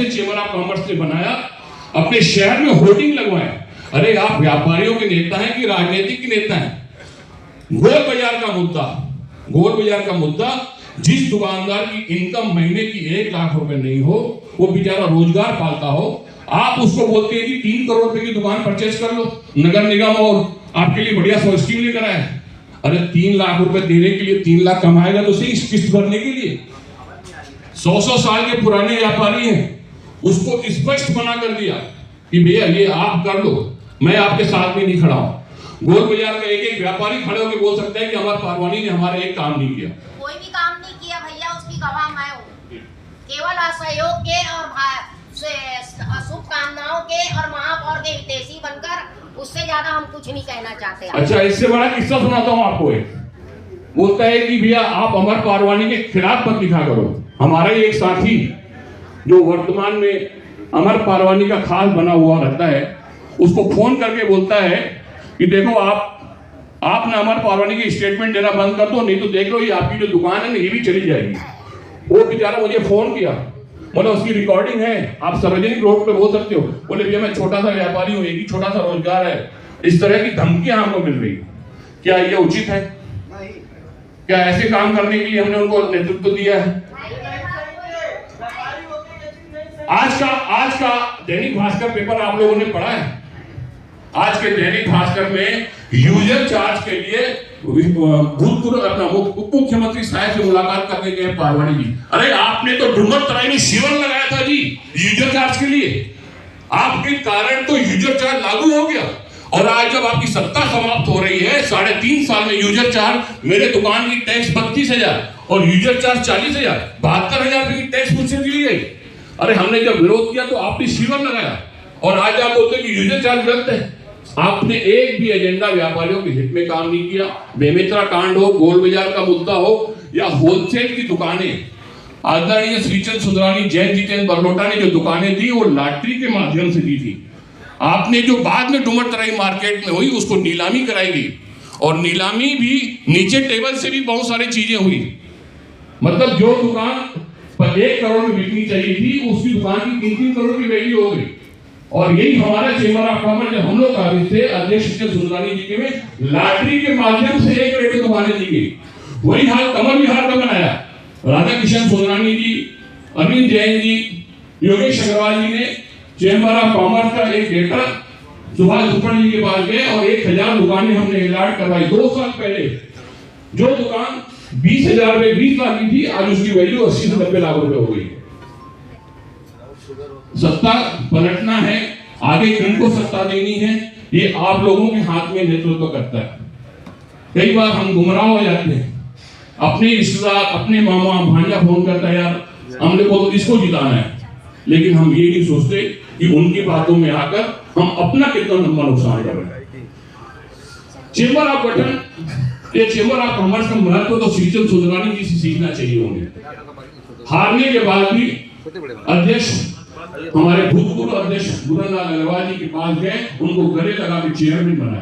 Chamber of commerce ने बनाया, अपने शहर में होर्डिंग लगवाए। अरे आप व्यापारियों के नेता हैं कि राजनीतिक के नेता हैं? गोल बाजार का मुद्दा, जिस दुकानदार की इनकम महीने की 1 लाख रुपए नहीं हो, वो बेचारा रोजगार पालता हो, आप उसको बोलते हैं कि 3 करोड़ रुपए की दुकान परचेज कर लो, नगर निगम और आपके लिए बढ़िया सौ स्कीम लेकर आए। अरे 3 लाख रुपए देने के लिए 3 लाख कमाएगा तो सही किस्त भरने के लिए। 100 साल के पुराने व्यापारी हैं, उसको स्पष्ट मना कर दिया कि भैया ये आप कर लो, मैं आपके साथ में नहीं खड़ा हूं। गोल बाजार का एक व्यापारी खड़े होकर बोल सकता है कि अमर पारवानी ने हमारा एक काम नहीं किया। कोई भी काम नहीं किया भैया, उसकी गवाह मैं हूँ। केवल असहयोग के और शुभकामनाओं के और महापौर के हितैषी बनकर, उससे ज्यादा हम कुछ नहीं कहना चाहते। अच्छा, इससे बड़ा किस्सा सुनाता हूँ आपको। बोलता है कि भैया आप अमर पारवानी के खिलाफ मत लिखा करो। हमारा एक साथी जो वर्तमान में अमर पारवानी का खास बना हुआ रहता है, उसको फोन करके बोलता है कि देखो आपने अमर पारवानी की स्टेटमेंट देना बंद कर दो, नहीं तो देख लो ये आपकी जो दुकान है ना ये भी चली जाएगी। वो बेचारा मुझे फोन किया, बोला उसकी रिकॉर्डिंग है, आप सार्वजनिक रोड पे बोल सकते हो। बोले भैया मैं छोटा सा व्यापारी हूँ, एक ही छोटा सा रोजगार है, इस तरह की धमकियां हमको मिल रही, क्या ये उचित है? क्या ऐसे काम करने के लिए हमने उनको नेतृत्व दिया है? आज का दैनिक भास्कर पेपर आप लोगों ने पढ़ा है? आज के दैनिक भास्कर में यूजर चार्ज के लिए भूतपूर्व अपना उप मुख्यमंत्री साहब से मुलाकात करने गए पारवानी जी। अरे आपने तो डूमर तराई में शिविर लगाया था जी यूजर चार्ज के लिए, आपके कारण तो यूजर चार्ज लागू हो गया। और आज जब आपकी सत्ता समाप्त हो रही है, 3.5 साल में यूजर चार्ज, मेरे दुकान की टैक्स 32,000 और यूजर चार्ज 40,000, 72,000 रुपए की टैक्स मुझसे दी गई। अरे हमने जब विरोध किया तो आपने शिविर लगाया और आज आप बोलते हैं कि यूजर चार्ज गलत है। आपने एक भी एजेंडा व्यापारियों के हित में काम नहीं किया। बेमेतरा कांड हो, गोल बाजार का मुद्दा हो या होलसेल की दुकानें, आदरणीय श्रीचंद सुंदरानी, जैन जितेंद्र बरलोटा ने जो दुकानें दी वो लॉटरी के माध्यम से दी थी। आपने जो बाद में डूमर तराई मार्केट में हुई उसको नीलामी कराएगी, और नीलामी भी नीचे टेबल से भी बहुत सारी चीजें हुई। मतलब जो दुकान पर 1 करोड़ में बिकनी चाहिए थी, उसकी दुकान की 3-3 करोड़ की वैल्यू हो गई। और यही हमारा चेंबर ऑफ कॉमर्स जब हम लोग काबिज थे, अध्यक्ष सुंदरानी जी के में लॉटरी के माध्यम से 1 करोड़ की दुकानें दी गई। वही हाल कमल विहार का बनाया। राधा किशन सुंदरानी जी, अरविंद जैन जी, योगेश अग्रवाल जी ने चेंबर ऑफ कॉमर्स का एक लेटर सुभाष उपन जी के पास गए और 1000 दुकानें हमने अलॉट करवाई। 2 साल पहले जो दुकान 20,000 रुपए 20 लाख की थी, आज उसकी वैल्यू 80 से 90 लाख रुपए हो गई। सत्ता पलटना है, आगे किनको सत्ता देनी है, ये आप लोगों के हाथ में नेतृत्व करता है। कई बार हम गुमराह हो जाते हैं, अपने रिश्तेदार, अपने मामा भांजा फोन करता है यार हमने को तो इसको जिताना है, लेकिन हम ये नहीं सोचते कि उनकी बातों में आकर हम अपना कितना लंबा नुकसान कर रहे हैं। चेंबर ऑफ गठन, ये चेंबर ऑफ कॉमर्स का महत्व तो श्रीचंद सुंदरानी जी से सीखना चाहिए। उन्हें हारने के बाद भी अध्यक्ष, हमारे भूतपूर्व अध्यक्ष गुरन लाल अग्रवाल जी के पास गए, उनको गले लगा के चेयरमैन बनाया।